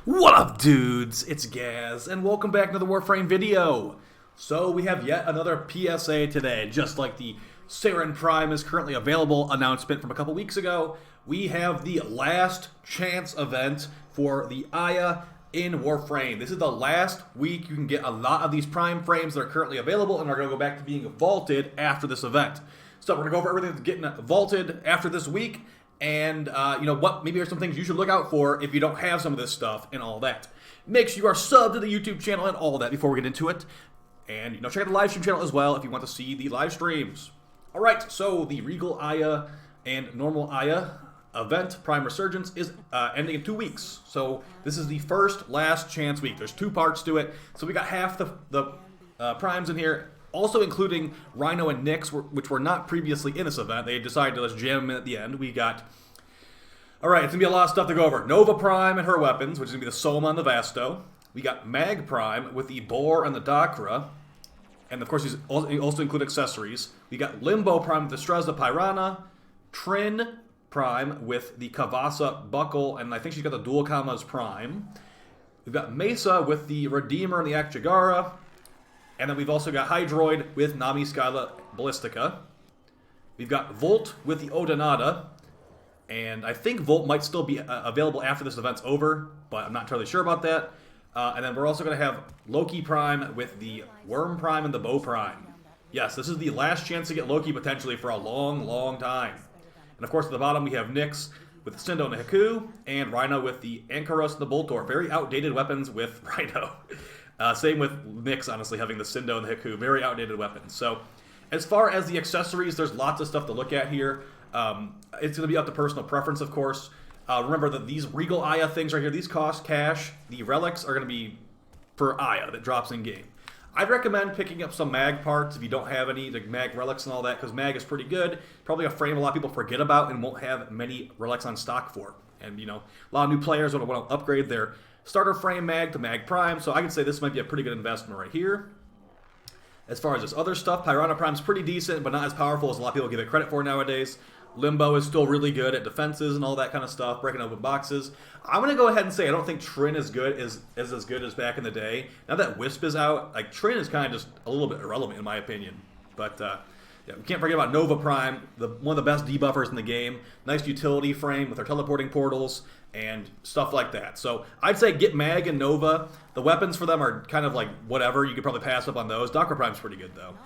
What up, dudes? It's Gaz, and welcome back to the Warframe video. So we have yet another PSA today. Just like the Saren Prime is currently available announcement from a couple weeks ago, we have the last chance event for the Aya in Warframe. This is the last week you can get a lot of these Prime frames that are currently available and are going to go back to being vaulted after this event. So we're going to go over everything that's getting vaulted after this week. And, maybe there's some things you should look out for if you don't have some of this stuff and all that. Make sure you are subbed to the YouTube channel and all that before we get into it. And, check out the live stream channel as well if you want to see the live streams. Alright, so the Regal Aya and Normal Aya event, Prime Resurgence, is ending in 2 weeks. So this is the first last chance week. There's 2 parts to it. So we got half the Primes in here. Also including Rhino and Nyx, which were not previously in this event. They decided to let's jam them in at the end. We got... Alright, it's going to be a lot of stuff to go over. Nova Prime and her weapons, which is going to be the Soma and the Vasto. We got Mag Prime with the Boar and the Dakra. And of course, these also include accessories. We got Limbo Prime with the Strezza Pyrana. Trin Prime with the Kavasa Buckle, and I think she's got the Dual Kamas Prime. We've got Mesa with the Redeemer and the Akjagara. And then we've also got Hydroid with Nami Skyla Ballistica. We've got Volt with the Odonata. And I think Volt might still be available after this event's over, but I'm not entirely sure about that. And then we're also going to have Loki Prime with the Worm Prime and the Bow Prime. Yes, this is the last chance to get Loki potentially for a long, long time. And of course at the bottom we have Nyx with the Sindo and the Haku, and Rhino with the Ankaros and the Boltor. Very outdated weapons with Rhino. Same with Nyx, honestly, having the Sindo and the Haku. Very outdated weapons. So, as far as the accessories, there's lots of stuff to look at here. It's going to be up to personal preference, of course. Remember that these Regal Aya things right here, these cost cash. The relics are going to be for Aya that drops in-game. I'd recommend picking up some Mag parts if you don't have any, like Mag relics and all that, because Mag is pretty good. Probably a frame a lot of people forget about and won't have many relics on stock for. And, a lot of new players want to upgrade their starter frame Mag to Mag Prime, so I can say this might be a pretty good investment right here. As far as this other stuff, Pyrana Prime's pretty decent, but not as powerful as a lot of people give it credit for nowadays. Limbo is still really good at defenses and all that kind of stuff, breaking open boxes. I'm going to go ahead and say I don't think Trin is as good as back in the day. Now that Wisp is out, like Trin is kind of just a little bit irrelevant in my opinion. But yeah, we can't forget about Nova Prime, one of the best debuffers in the game. Nice utility frame with our teleporting portals and stuff like that. So I'd say get Mag and Nova. The weapons for them are kind of like whatever. You could probably pass up on those. Dakra Prime's pretty good though.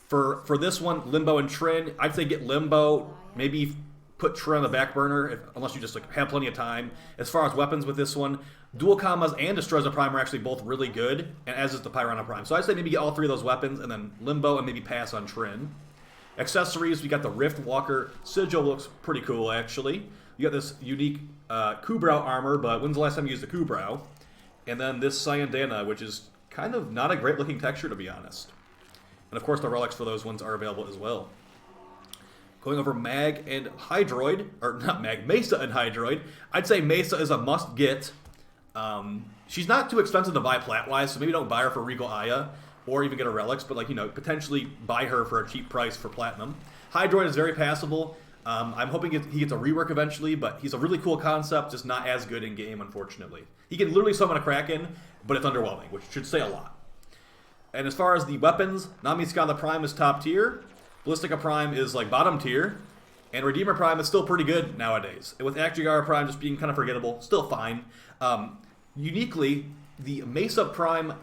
For this one, Limbo and Trin, I'd say get Limbo. Maybe put Trin on the back burner unless you just have plenty of time. As far as weapons with this one, Dual Kamas and Strezza Prime are actually both really good, and as is the Pyrana Prime. So I'd say maybe get all 3 of those weapons, and then Limbo, and maybe pass on Trin. Accessories, we got the Rift Walker. Sigil looks pretty cool, actually. You got this unique Kubrau armor, but when's the last time you used the Kubrau? And then this Cyandana, which is kind of not a great-looking texture, to be honest. And of course, the relics for those ones are available as well. Going over Mag and Hydroid, or not Mag, Mesa and Hydroid. I'd say Mesa is a must-get. She's not too expensive to buy plat-wise, so maybe don't buy her for Regal Aya, or even get her relics, but potentially buy her for a cheap price for Platinum. Hydroid is very passable. I'm hoping he gets a rework eventually, but he's a really cool concept, just not as good in-game, unfortunately. He can literally summon a Kraken, but it's underwhelming, which should say a lot. And as far as the weapons, Nami Skyla Prime is top tier, Ballistica Prime is like bottom tier, and Redeemer Prime is still pretty good nowadays. And with Akjagara Prime just being kind of forgettable, still fine. Uniquely, the Mesa Prime,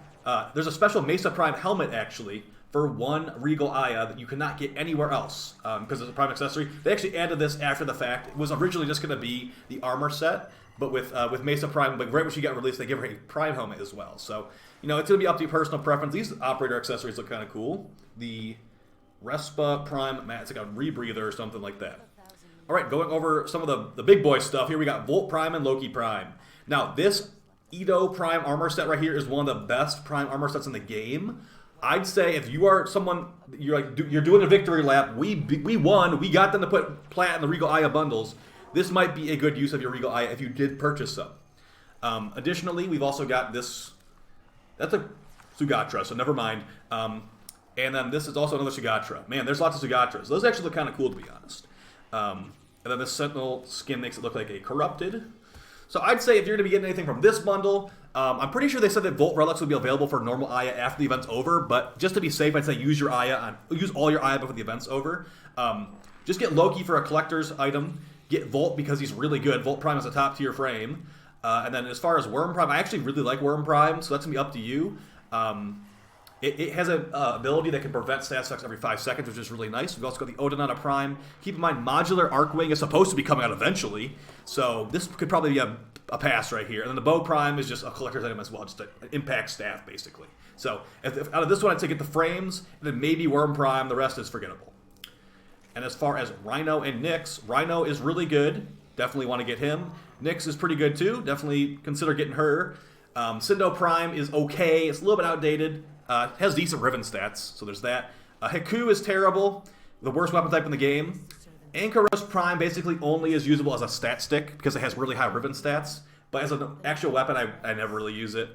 there's a special Mesa Prime helmet actually for one Regal Aya that you cannot get anywhere else because it's a Prime accessory. They actually added this after the fact. It was originally just going to be the armor set, but with Mesa Prime, like right when she got released, they give her a Prime helmet as well. So, it's going to be up to your personal preference. These operator accessories look kind of cool. The Respa Prime mat, it's like a rebreather or something like that. All right, going over some of the big boy stuff. Here we got Volt Prime and Loki Prime. Now, this Edo Prime armor set right here is one of the best Prime armor sets in the game. I'd say if you are someone, you're doing a victory lap, we won, we got them to put Plat in the Regal Aya bundles. This might be a good use of your Regal Aya if you did purchase them. Additionally, we've also got this, that's a Sugatra, so never mind. And then this is also another Sugatra. Man, there's lots of Sugatras. Those actually look kind of cool, to be honest. And then this Sentinel skin makes it look like a Corrupted. So I'd say if you're going to be getting anything from this bundle, I'm pretty sure they said that Volt Relics will be available for normal Aya after the event's over, but just to be safe, I'd say use all your Aya before the event's over. Just get Loki for a collector's item. Get Volt because he's really good. Volt Prime is a top tier frame. And then as far as Worm Prime, I actually really like Worm Prime, so that's going to be up to you. It has an ability that can prevent stat effects every 5 seconds, which is really nice. We've also got the Odinata Prime. Keep in mind, Modular Arcwing is supposed to be coming out eventually, so this could probably be a pass right here. And then the Bow Prime is just a collector's item as well, just an impact staff, basically. So if out of this one, I'd say get the frames, and then maybe Worm Prime. The rest is forgettable. And as far as Rhino and Nyx, Rhino is really good. Definitely want to get him. Nyx is pretty good too. Definitely consider getting her. Cindo Prime is okay. It's a little bit outdated. Has decent Riven stats, so there's that. Hiku is terrible. The worst weapon type in the game. Ankyros Prime basically only is usable as a stat stick because it has really high Riven stats. But as an actual weapon, I never really use it.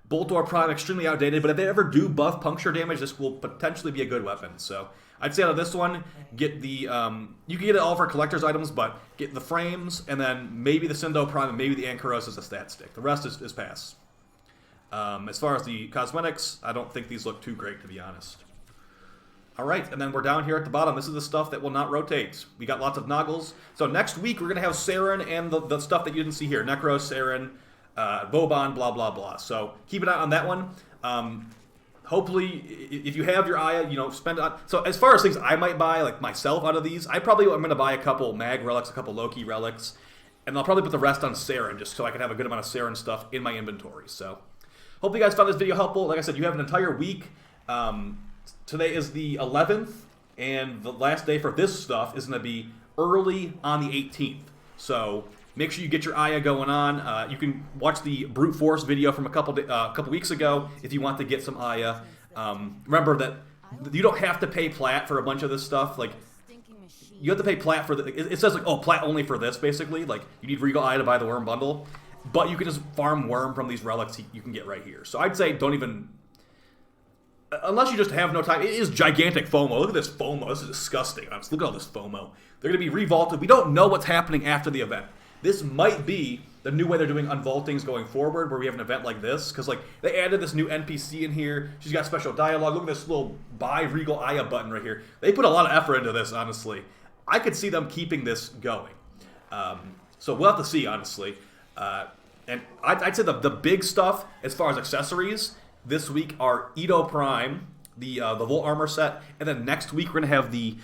Boltor Prime, extremely outdated, but if they ever do buff puncture damage, this will potentially be a good weapon. So I'd say out of this one, get the, you can get it all for collector's items, but get the frames, and then maybe the Cindo Prime, and maybe the Ankyros as a stat stick. The rest is pass. As far as the cosmetics, I don't think these look too great, to be honest. Alright, and then we're down here at the bottom. This is the stuff that will not rotate. We got lots of Noggles. So next week, we're going to have Saren and the stuff that you didn't see here. Necros, Saren, Boban, blah, blah, blah. So keep an eye on that one. Hopefully, if you have your Aya, spend it on... So as far as things I might buy, like myself, out of these, I'm going to buy a couple Mag Relics, a couple Loki Relics, and I'll probably put the rest on Saren, just so I can have a good amount of Saren stuff in my inventory. So hope you guys found this video helpful. Like I said, you have an entire week. Today is the 11th, and the last day for this stuff is going to be early on the 18th. So make sure you get your Aya going on. You can watch the Brute Force video from a couple weeks ago if you want to get some Aya. Remember that you don't have to pay plat for a bunch of this stuff. Like, you have to pay plat for it says like, oh, plat only for this, basically. Like, you need Regal Aya to buy the Worm bundle. But you can just farm Worm from these relics you can get right here. So I'd say don't even... Unless you just have no time. It is gigantic FOMO. Look at this FOMO. This is disgusting. Look at all this FOMO. They're going to be revaulted. We don't know what's happening after the event. This might be the new way they're doing unvaultings going forward, where we have an event like this. Because like they added this new NPC in here. She's got special dialogue. Look at this little buy Regal Aya button right here. They put a lot of effort into this, honestly. I could see them keeping this going. So we'll have to see, honestly. And I'd say the big stuff as far as accessories this week are Edo Prime, the Volt Armor set, and then next week we're going to have the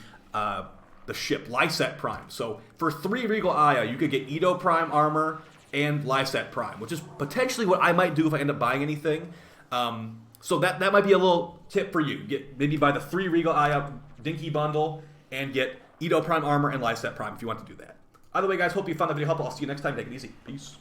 ship, Lyset Prime. So for 3 Regal Aya, you could get Edo Prime Armor and Lyset Prime, which is potentially what I might do if I end up buying anything. So that might be a little tip for you. Maybe buy the 3 Regal Aya Dinky Bundle and get Edo Prime Armor and Lyset Prime if you want to do that. Either way, guys, hope you found the video helpful. I'll see you next time. Take it easy. Peace.